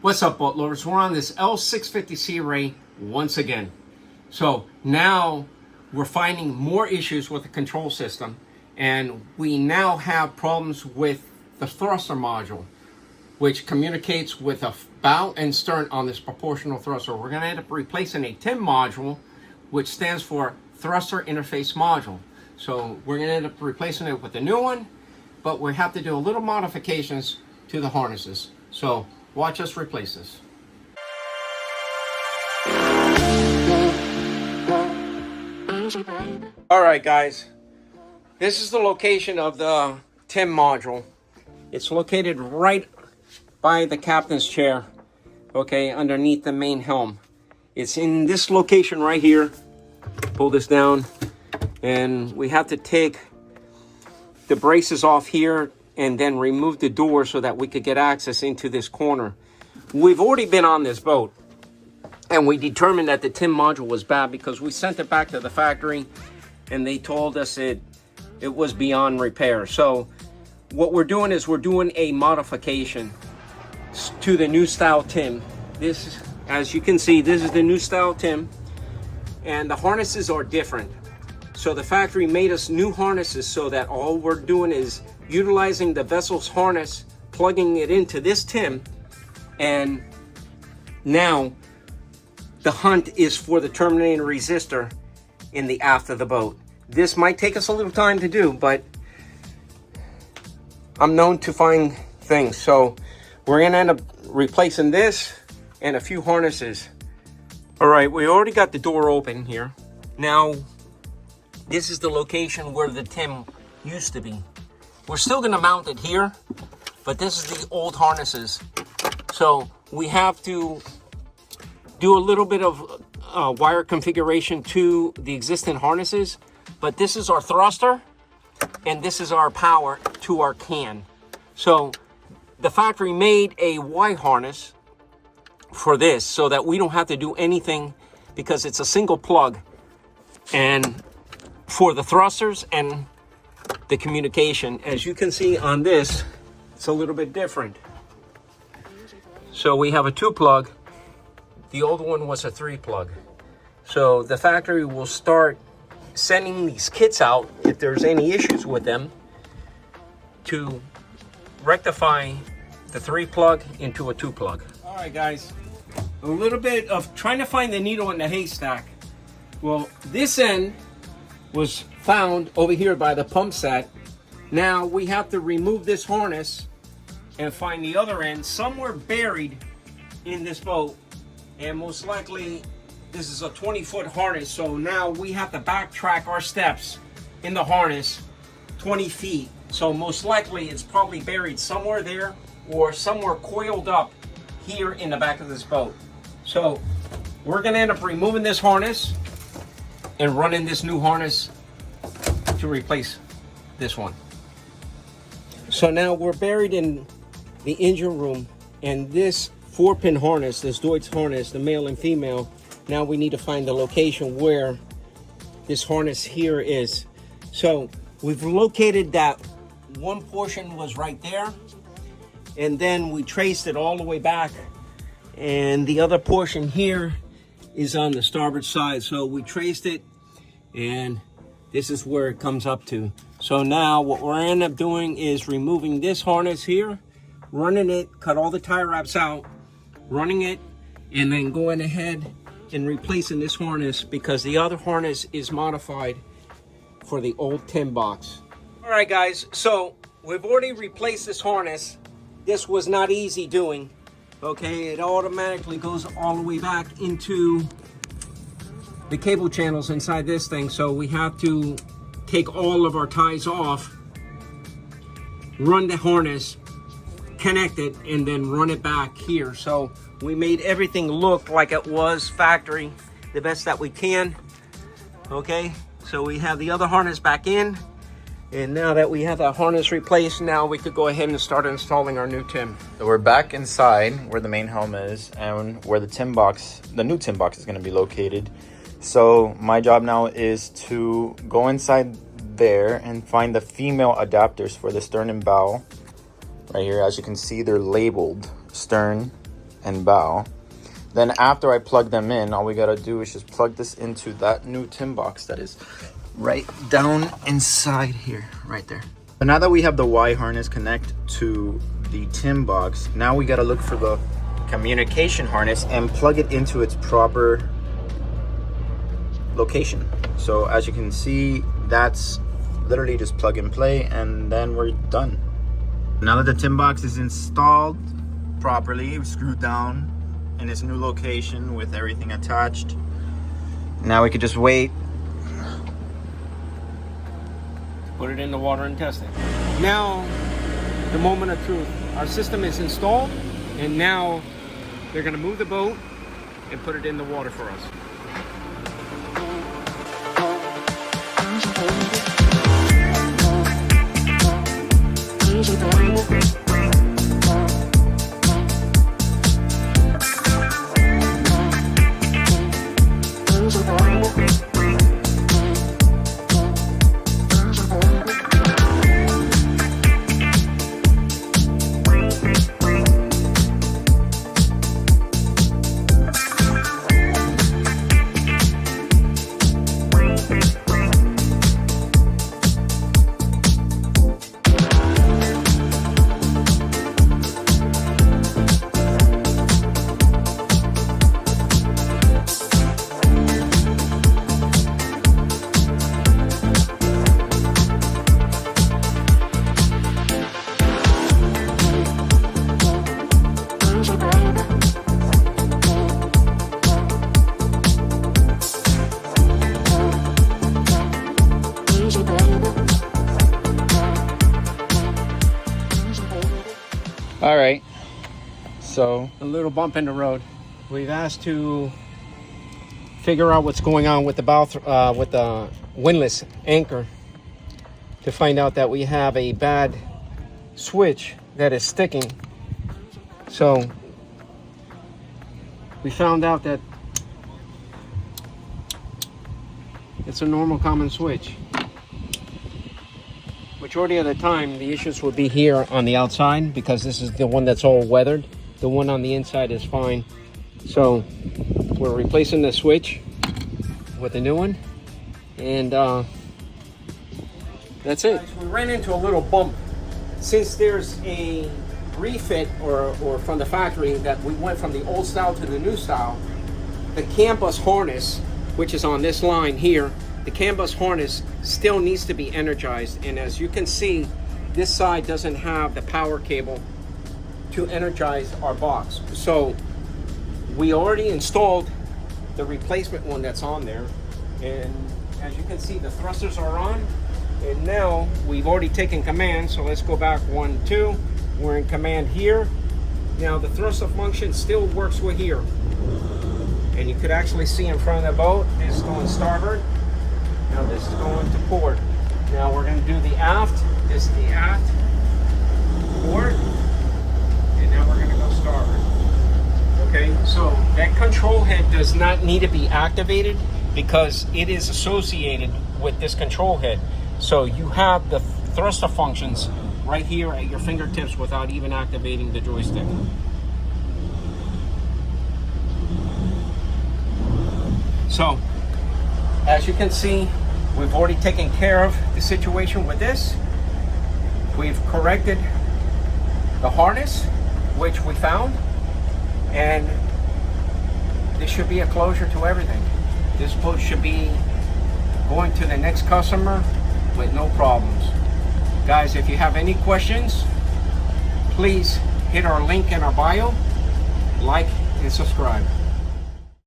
What's up, boat lovers? We're on this L650 Sea Ray once again. So now we're finding more issues with the control system, and we now have problems with the thruster module, which communicates with a bow and stern on this proportional thruster. We're going to end up replacing a TIM module, which stands for thruster interface module. So we're going to end up replacing it with a new one, but we have to do a little modifications to the harnesses. So watch us replace this. All right, guys. This is the location of the TIM module. It's located right by the captain's chair, okay, underneath the main helm. It's in this location right here. Pull this down, and we have to take the braces off here and then remove the door so that we could get access into this corner. We've already been on this boat, and we determined that the TIM module was bad because we sent it back to the factory and they told us it was beyond repair. So what we're doing is we're doing a modification to the new style TIM. This, as you can see, this is the new style TIM, and the harnesses are different. So the factory made us new harnesses so that all we're doing is utilizing the vessel's harness, plugging it into this TIM, and now the hunt is for the terminating resistor in the aft of the boat. This might take us a little time to do, but I'm known to find things. So we're gonna end up replacing this and a few harnesses. All right, we already got the door open here. Now, this is the location where the TIM used to be. We're still gonna mount it here, but this is the old harnesses. So we have to do a little bit of wire configuration to the existing harnesses, but this is our thruster and this is our power to our can. So the factory made a Y harness for this so that we don't have to do anything because it's a single plug, and for the thrusters and the communication. As you can see on this, it's a little bit different. So we have a 2-plug. The old one was a 3-plug. So the factory will start sending these kits out if there's any issues with them to rectify the 3-plug into a 2-plug. All right, guys, a little bit of trying to find the needle in the haystack. Well, this end was found over here by the pump set. Now we have to remove this harness and find the other end somewhere buried in this boat, and most likely this is a 20-foot harness, so now we have to backtrack our steps in the harness 20 feet. So most likely it's probably buried somewhere there or somewhere coiled up here in the back of this boat. So we're gonna end up removing this harness and running this new harness to replace this one. So now we're buried in the engine room, and this 4-pin harness, this Deutsch harness, the male and female, now we need to find the location where this harness here is. So we've located that one portion was right there, and then we traced it all the way back, and the other portion here is on the starboard side. So we traced it, and this is where it comes up to. So now what we're end up doing is removing this harness here, running it, cut all the tie wraps out, running it, and then going ahead and replacing this harness because the other harness is modified for the old TIM box. All right, guys, so we've already replaced this harness. This was not easy doing, okay? It automatically goes all the way back into the cable channels inside this thing, so we have to take all of our ties off, run the harness, connect it, and then run it back here. So we made everything look like it was factory the best that we can. Okay, so we have the other harness back in, and now that we have that harness replaced, now we could go ahead and start installing our new TIM. So we're back inside where the main helm is and where the TIM box, the new TIM box, is going to be located. So my job now is to go inside there and find the female adapters for the stern and bow. Right here, as you can see, they're labeled stern and bow. Then after I plug them in, all we gotta do is just plug this into that new tin box that is right down inside here, right there. But now that we have the Y harness connect to the tin box, now we gotta look for the communication harness and plug it into its proper location. So as you can see, that's literally just plug and play, and then we're done. Now that the tin box is installed properly, screwed down in its new location with everything attached, now we could just wait. Put it in the water and test it. Now, the moment of truth. Our system is installed, and now they're gonna move the boat and put it in the water for us. All right, so A little bump in the road. We've asked to figure out what's going on with the bow, with the windlass anchor, to find out that we have a bad switch that is sticking. So we found out that it's a normal common switch. Majority of the time, the issues would be here on the outside, because this is the one that's all weathered. The one on the inside is fine. So we're replacing the switch with a new one, and that's it. We ran into a little bump. Since there's a refit or from the factory that we went from the old style to the new style, the CAN bus harness, which is on this line here, the CAN bus harness still needs to be energized. And as you can see, this side doesn't have the power cable to energize our box. So we already installed the replacement one that's on there. And as you can see, the thrusters are on. And now we've already taken command. So let's go back 1, 2. We're in command here. Now the thruster function still works with here. And you could actually see in front of the boat, this is going starboard. Now this is going to port. Now we're going to do the aft. This is the aft port. And now we're going to go starboard. Okay, so that control head does not need to be activated because it is associated with this control head. So you have the thruster functions right here at your fingertips without even activating the joystick. So, as you can see, we've already taken care of the situation with this. We've corrected the harness, which we found, and this should be a closure to everything. This boat should be going to the next customer with no problems. Guys, if you have any questions, please hit our link in our bio, like and subscribe.